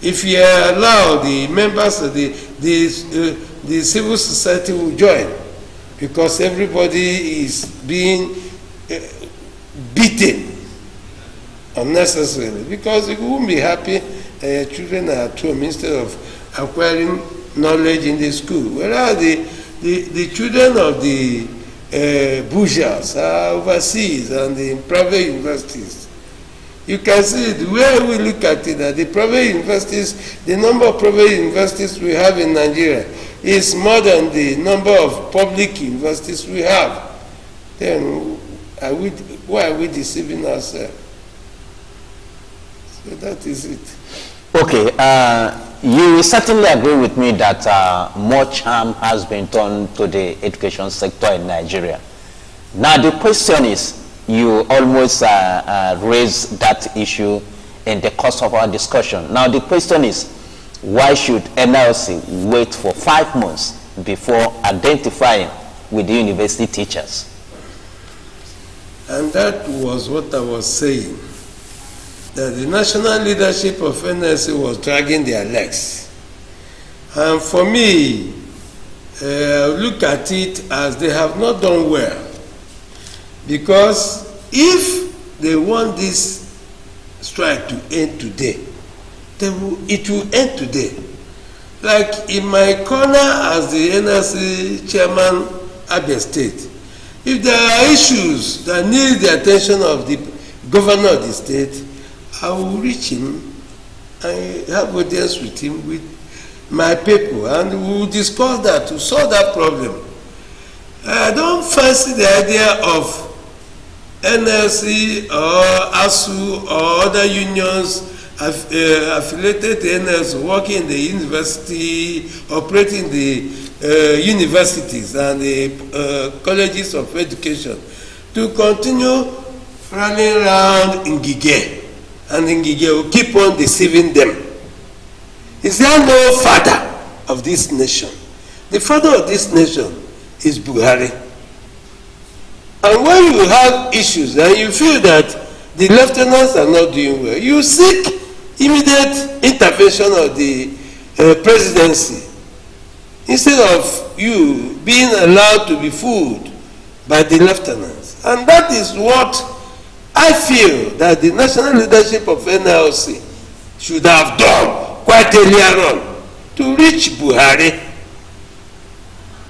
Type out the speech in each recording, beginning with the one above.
if you allow the members of the civil society will join, because everybody is being beaten unnecessarily, because you won't be happy that your children are at home instead of acquiring knowledge in the school. Whereas the children of the bourgeois are overseas and in private universities. You can see the way we look at it, that the private universities, the number of private universities we have in Nigeria is more than the number of public universities we have. Then why are we deceiving ourselves? So that is it. Okay, you will certainly agree with me that much harm has been done to the education sector in Nigeria. Now the question is, you almost raised that issue in the course of our discussion. Now the question is, why should NLC wait for 5 months before identifying with the university teachers? And that was what I was saying, that the national leadership of NLC was dragging their legs. And for me, look at it as they have not done well. Because if they want this strike to end today, it will end today. Like in my corner as the NLC chairman Abia State, if there are issues that need the attention of the governor of the state, I will reach him and have audience with him, with my people, and we will discuss that to solve that problem. I don't fancy the idea of NLC or ASU or other unions affiliated to NLC working in the university, operating the universities and the colleges of education to continue running around in Ngige, and Ngige will keep on deceiving them. Is there no father of this nation? The father of this nation is Buhari. And when you have issues and you feel that the lieutenants are not doing well, you seek immediate intervention of the presidency, instead of you being allowed to be fooled by the lieutenants. And that is what I feel that the national leadership of NLC should have done quite earlier on to reach Buhari.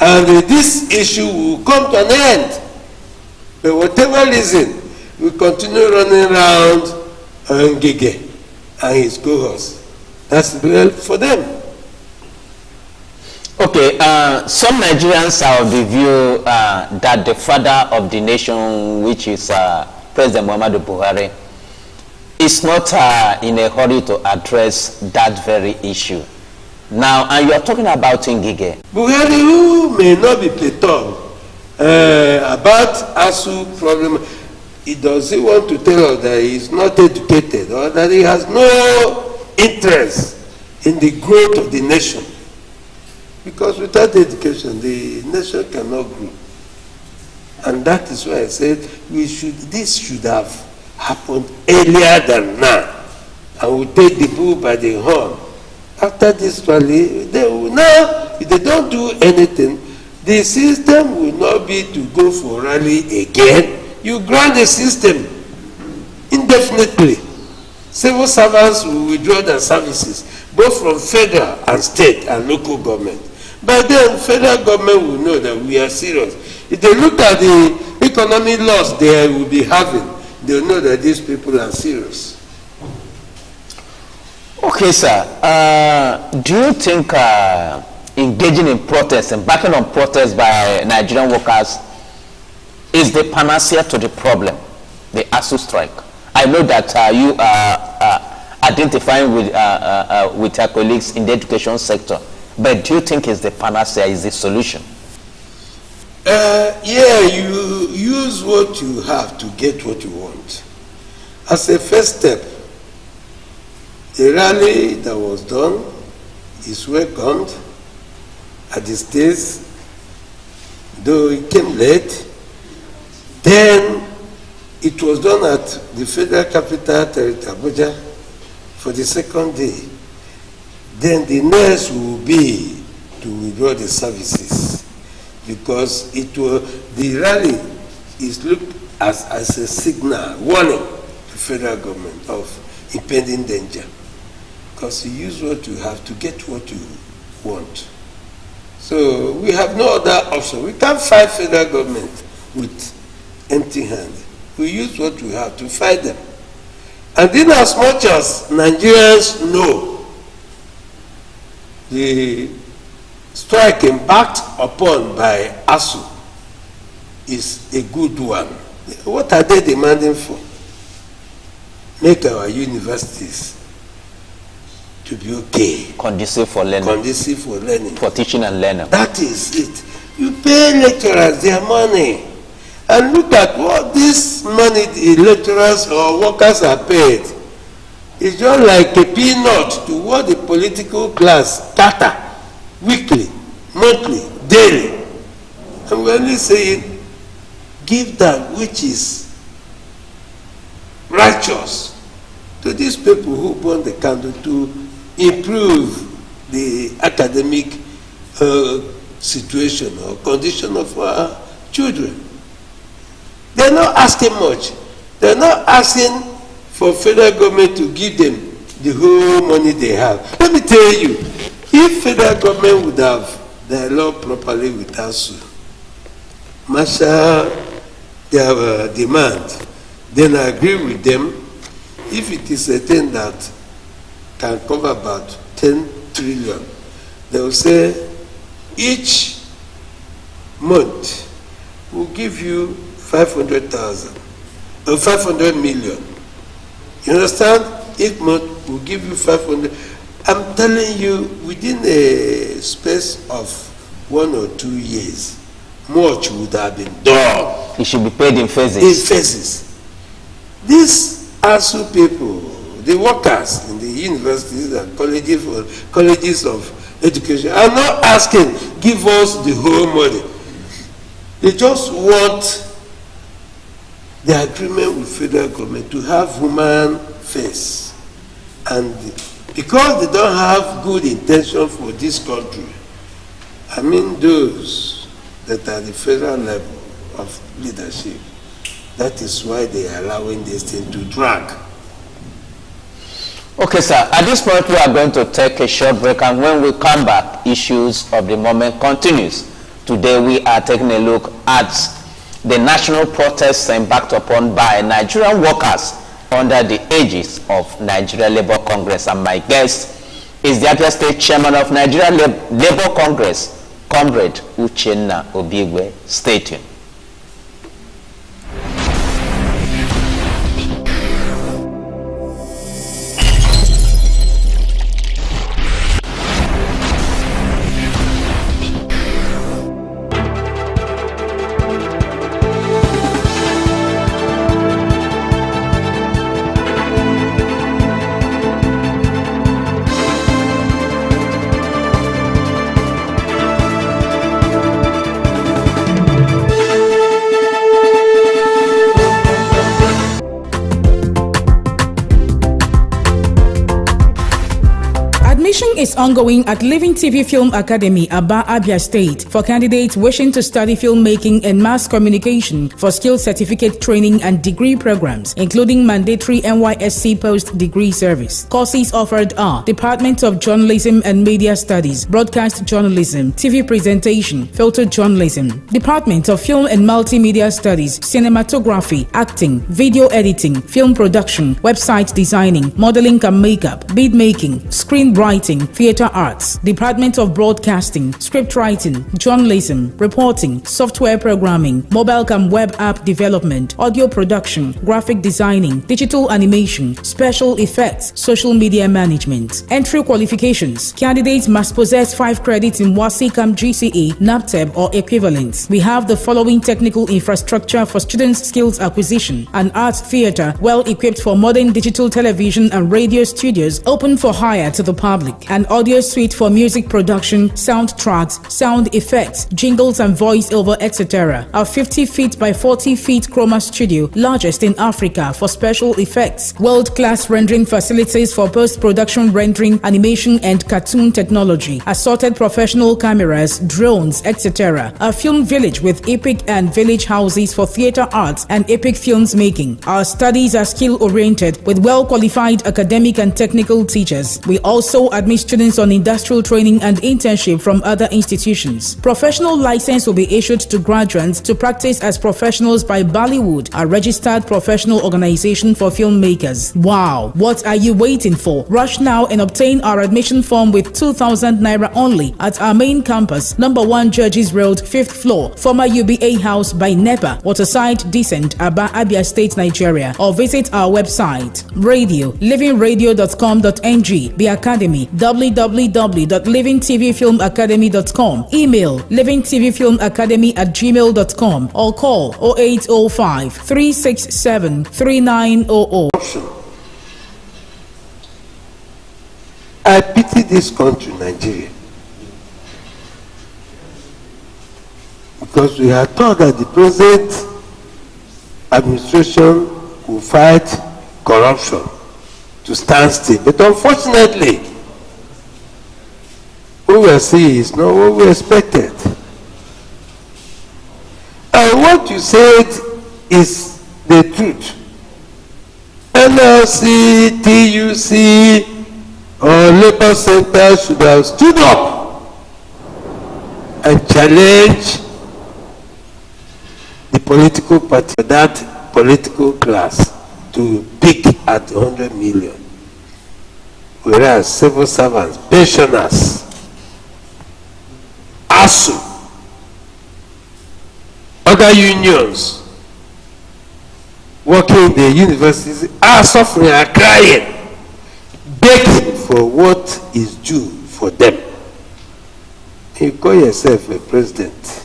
And this issue will come to an end. But whatever reason, we continue running around Ngige and his cohorts. That's well for them. Okay, some Nigerians are of the view that the father of the nation, which is President Muhammadu Buhari, is not in a hurry to address that very issue. Now, and you are talking about Ngige. Buhari, who may not be platonic about ASU problem, does he want to tell us that he is not educated or that he has no interest in the growth of the nation? Because without education, the nation cannot grow. And that is why I said this should have happened earlier than now. And we take the bull by the horn. After this rally, they will now, if they don't do anything, the system will not be to go for rally again. You grant the system indefinitely. Civil servants will withdraw their services, both from federal and state and local government. By then, federal government will know that we are serious. If they look at the economic loss they will be having, they will know that these people are serious. Okay, sir. Do you think engaging in protests and backing on protests by Nigerian workers is the panacea to the problem, the ASU strike? I know that you are identifying with your colleagues in the education sector, but do you think it's the panacea, is the solution? Yeah, you use what you have to get what you want. As a first step, the rally that was done is welcomed at the stage, though it came late. Then it was done at the Federal Capital Territory, Abuja, for the second day. then the next will be to withdraw the services, because the rally is looked as a signal, warning to federal government of impending danger, because you use what you have to get what you want. So we have no other option. We can't fight federal government with empty hands. We use what we have to fight them. And in as much as Nigerians know the strike embarked upon by ASU is a good one, what are they demanding for? Make our universities to be okay. Conducive for learning. Conducive for learning. For teaching and learning. That is it. You pay lecturers their money. And look at what this money the lecturers or workers are paid. It's just like a peanut to what the political class scatter weekly, monthly, daily. And we only saying, give that which is righteous to these people who burn the candle to improve the academic situation or condition of our children. They're not asking much. They're not asking for federal government to give them the whole money they have. Let me tell you, if federal government would have dialogued properly with ASU, marshal their demand, then I agree with them. If it is a thing that can cover about 10 trillion, they will say each month will give you 500,000 or 500 million. You understand? Each month will give you 500. I'm telling you, within a space of 1 or 2 years, much would have been done. It should be paid in phases. In phases. These ASU people, the workers in the universities and colleges of education, are not asking, give us the whole money. They just want the agreement with federal government to have human face. And because they don't have good intention for this country, I mean those that are the federal level of leadership, that is why they are allowing this thing to drag. Okay, sir. At this point, we are going to take a short break, and when we come back, issues of the moment continues. Today, we are taking a look at the national protests embarked upon by Nigerian workers under the aegis of Nigeria Labour Congress, and my guest is the Abia State Chairman of Nigeria Labour Congress, Comrade Uchenna Obigwe. Stay tuned. Is ongoing at Living TV Film Academy, Aba, Abia State, for candidates wishing to study filmmaking and mass communication for skill certificate training and degree programs, including mandatory NYSC post-degree service. Courses offered are Department of Journalism and Media Studies, Broadcast Journalism, TV Presentation, Photojournalism, Department of Film and Multimedia Studies, Cinematography, Acting, Video Editing, Film Production, Website Designing, Modeling and Makeup, Bead Making, Screenwriting, Theatre Arts, Department of Broadcasting, Script Writing, Journalism, Reporting, Software Programming, Mobile and Web App Development, Audio Production, Graphic Designing, Digital Animation, Special Effects, Social Media Management. Entry qualifications. Candidates must possess 5 credits in WASICAM GCE, NAPTEB or equivalent. We have the following technical infrastructure for students' skills acquisition: an art theatre well equipped for modern digital television and radio studios open for hire to the public. Sonic, an audio suite for music production, soundtracks, sound effects, jingles and voice-over, etc. Our 50 feet by 40 feet chroma studio, largest in Africa for special effects, world-class rendering facilities for post-production rendering, animation and cartoon technology, assorted professional cameras, drones, etc. A film village with epic and village houses for theater arts and epic films making. Our studies are skill-oriented with well-qualified academic and technical teachers. We also admit students on industrial training and internship from other institutions. Professional license will be issued to graduates to practice as professionals by Bollywood, a registered professional organization for filmmakers. Wow! What are you waiting for? Rush now and obtain our admission form with 2,000 naira only at our main campus, number 1 Judges Road, 5th floor, former UBA House by NEPA, Waterside Descent, Aba, Abia State, Nigeria, or visit our website. Radio, livingradio.com.ng, The Academy, www.livingtvfilmacademy.com, email livingtvfilmacademy@gmail.com, or call 0805 367 3900. I pity this country, Nigeria, because we are told that the present administration will fight corruption to stand still. But unfortunately, what we are seeing is not what we expected. And what you said is the truth. NLC, TUC, or labor center should have stood up and challenged the political party, that political class, to pick at 100 million. Whereas civil servants, pensioners, ASU, other unions working in the universities are suffering, are crying, begging for what is due for them. You call yourself a president,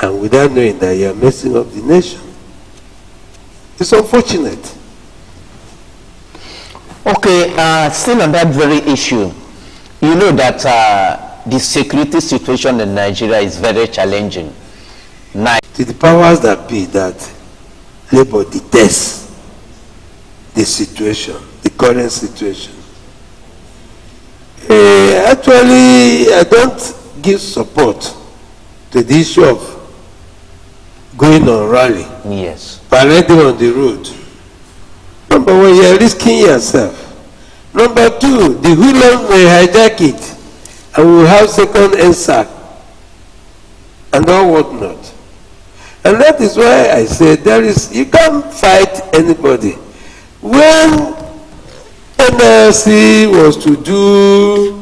and without knowing that you are messing up the nation. It's unfortunate. Okay, still on that very issue, you know that the security situation in Nigeria is very challenging. To the powers that be, that Labour detests the situation, the current situation. Actually, I don't give support to the issue of going on rally. Yes. Parading on the road. Number one, you are risking yourself. Number two, the hoodlums may hijack it and we will have second NSAC and all whatnot. And that is why I said you can't fight anybody. When NLC was to do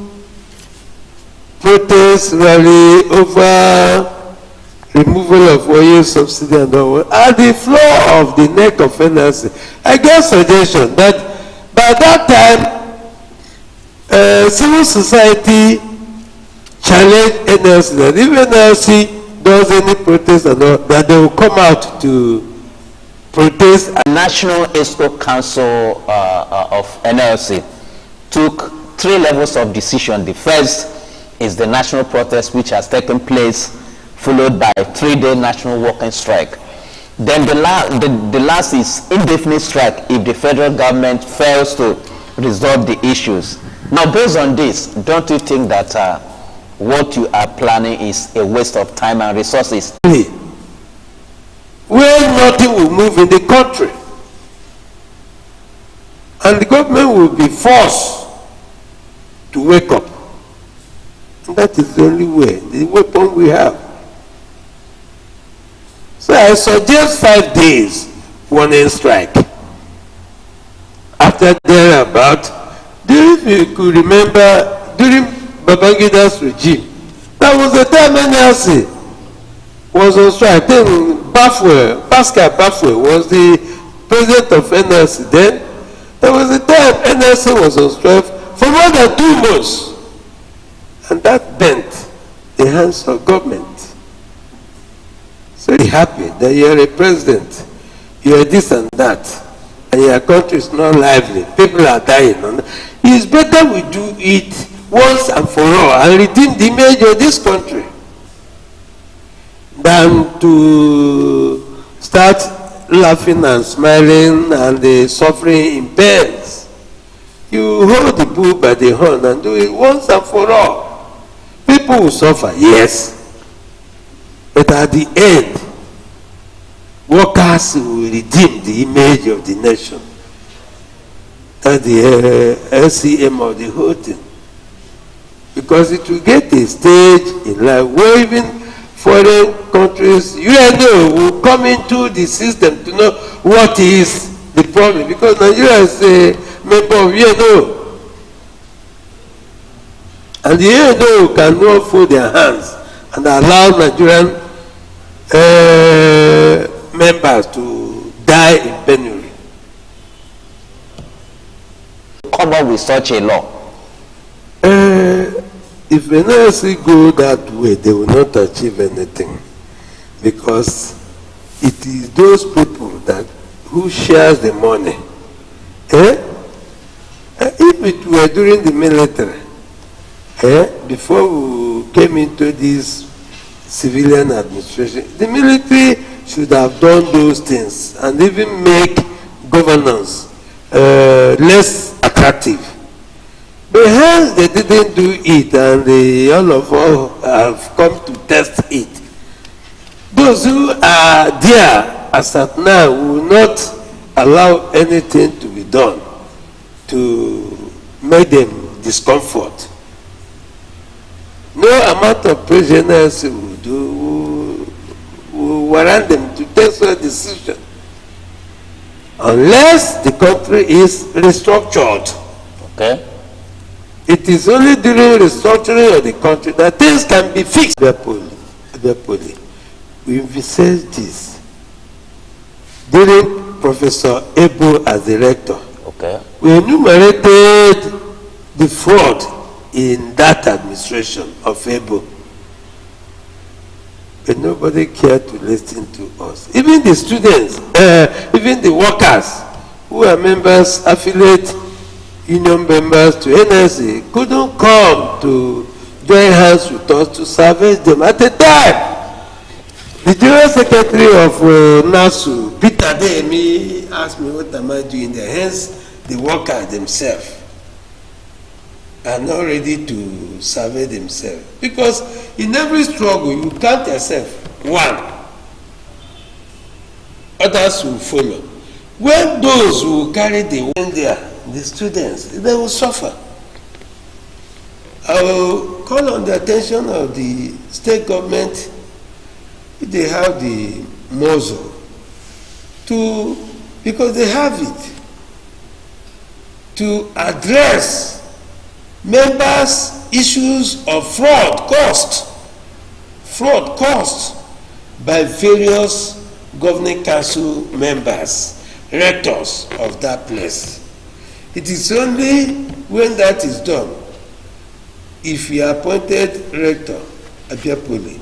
protest rally over removal of oil subsidy and all, at the floor of the neck of NLC, I gave suggestion that by that time, civil society challenged NLC that if NLC does any protest and all, that they will come out to protest. National ESCO Council of NLC took 3 levels of decision. The first is the national protest, which has taken place, followed by a 3-day national working strike. Then the last is indefinite strike if the federal government fails to resolve the issues. Now, based on this, don't you think that what you are planning is a waste of time and resources? Where nothing will move in the country, and the government will be forced to wake up. And that is the only way, the weapon we have. So I suggest 5 days warning strike. After thereabout, if you could remember, during Babangida's regime, there was a time NLC was on strike. Then Pascal Bafwe was the president of NLC. Then there was a time NLC was on strike for more than 2 months. And that bent the hands of government. So be happy that you are a president, you are this and that, and your country is not lively, people are dying. It's better we do it once and for all and redeem the image of this country than to start laughing and smiling and suffering in pains. You hold the bull by the horn and do it once and for all. People will suffer, yes, but at the end, workers will redeem the image of the nation. That's the LCM of the whole thing. Because it will get a stage in life where even foreign countries, UNO will come into the system to know what is the problem. Because Nigeria is a member of UNO. And the UNO cannot fold their hands and allow Nigerian members to die in penury. Come up with such a law? If NLC go that way, they will not achieve anything, because it is those people that who shares the money. If it were during the military, before we came into this civilian administration, the military should have done those things and even make governance less attractive. But hence they didn't do it, and all of us have come to test it. Those who are there as at now will not allow anything to be done to make them discomfort. No amount of prisoners will do will warrant them to take such a decision unless the country is restructured. Okay. It is only during restructuring of the country that things can be fixed. We envisaged this during Professor Ebo as the rector. Okay. We enumerated the fraud in that administration of Ebo, but nobody cared to listen to us. Even the students, even the workers who are members, affiliate union members to NLC, couldn't come to join hands with us to salvage them. At the time, the General Secretary of NASU, Peter Demi, asked me, what am I doing there? Hence, the workers themselves are not ready to salvage themselves. Because in every struggle, you count yourself one, others will follow. When those who carry the wind there, the students, they will suffer. I will call on the attention of the state government, if they have the muzzle, because they have it, to address members' issues of fraud caused by various governing council members, rectors of that place. It is only when that is done, if you are appointed rector, Abiapoli,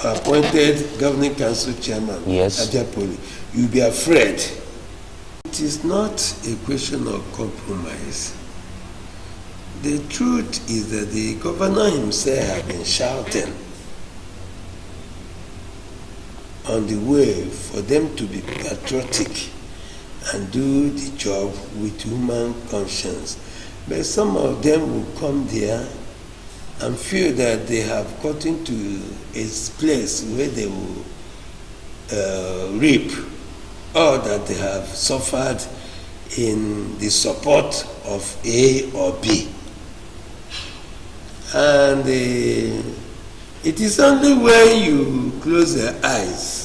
or appointed governing council chairman, yes, Abiapoli, you'll be afraid. It is not a question of compromise. The truth is that the governor himself has been shouting on the way for them to be patriotic and do the job with human conscience. But some of them will come there and feel that they have gotten to a place where they will reap all that they have suffered in the support of A or B. And it is only when you close your eyes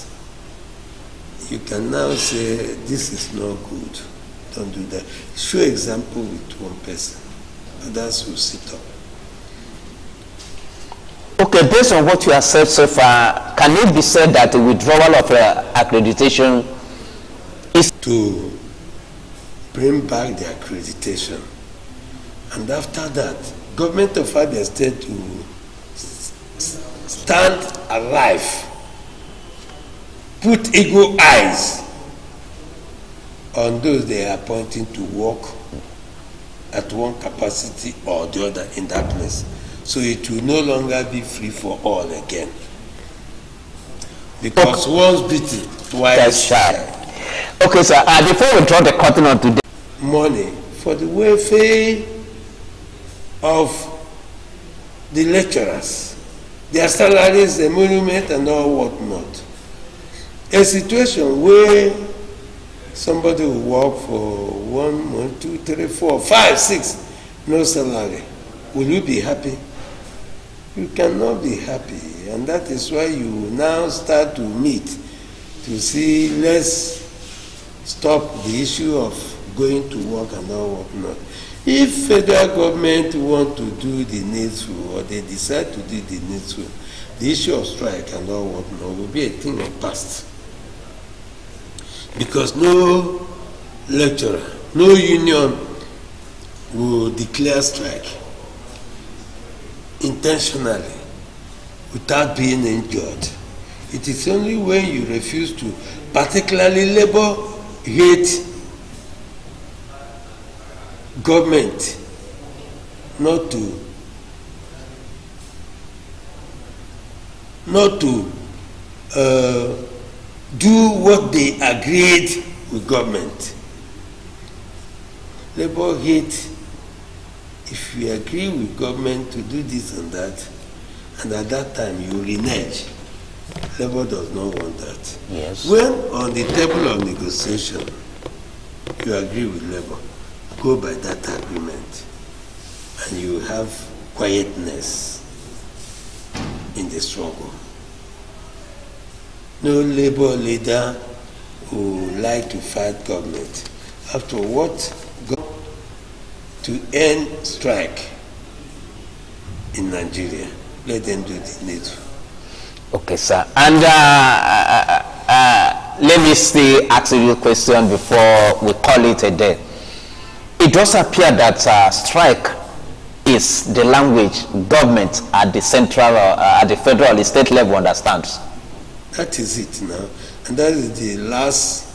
you can now say, this is not good, don't do that. Show example with one person, others will sit up. Okay, based on what you have said so far, can it be said that the withdrawal of accreditation is to bring back the accreditation? And after that, government of Abia State will stand alive, put eagle eyes on those they are appointing to work at one capacity or the other in that place. So it will no longer be free for all again. Because once beaten, twice shy. Okay, sir. Before we draw the curtain on today, money for the welfare of the lecturers, their salaries, the emolument, and all whatnot. A situation where somebody will work for 1 month, 2, 3, 4, 5, 6, no salary. Will you be happy? You cannot be happy, and that is why you now start to meet to see, let's stop the issue of going to work and all whatnot. If federal government want to do the needful, or they decide to do the needful, the issue of strike and all whatnot will be a thing of past. Because no lecturer, no union will declare strike intentionally without being injured. It is only when you refuse to, particularly labor hate government, not to do what they agreed with government. Labor hate, if you agree with government to do this and that, and at that time you renege, labor does not want that. yes. When on the table of negotiation, you agree with labor, go by that agreement, and you have quietness in the struggle. No labor leader who like to fight government. After what? To end strike in Nigeria. Let them do the needful. Okay, sir. And let me still ask you a question before we call it a day. It does appear that strike is the language government at the central, at the federal and state level understands. That is it now. And that is the last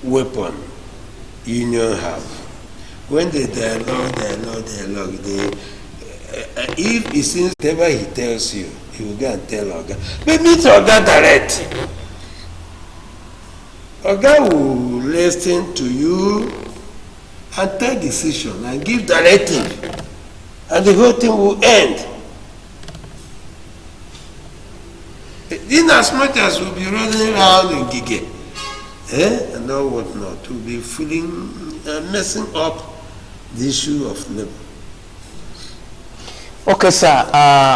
weapon union have. When they dialogue, if it seems whatever he tells you, he will go and tell Oga. But meet Oga direct. Oga will listen to you and take decision and give directive, and the whole thing will end. In as much as we'll be running around in Gige, and all whatnot, we'll be fooling, messing up the issue of labor. Okay, sir.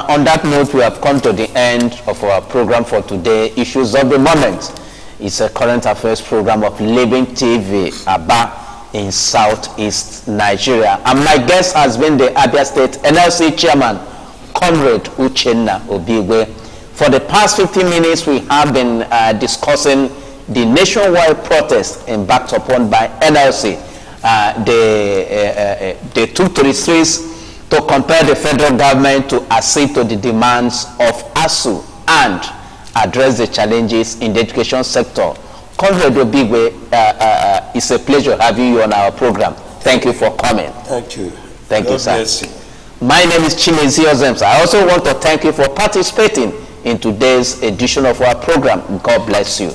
On that note, we have come to the end of our program for today. Issues of the moment. It's a current affairs program of Living TV, Aba, in Southeast Nigeria. And my guest has been the Abia State NLC Chairman, Comrade Uchenna Obigwe. For the past 15 minutes, we have been discussing the nationwide protest embarked upon by NLC. They took to the streets to compel the federal government to accede to the demands of ASU and address the challenges in the education sector. Comrade Obigwe, it's a pleasure having you on our program. Thank you for coming. Thank you. Thank you, sir. Bless you. My name is Chimezi Ozems. I also want to thank you for participating in today's edition of our program. God bless you.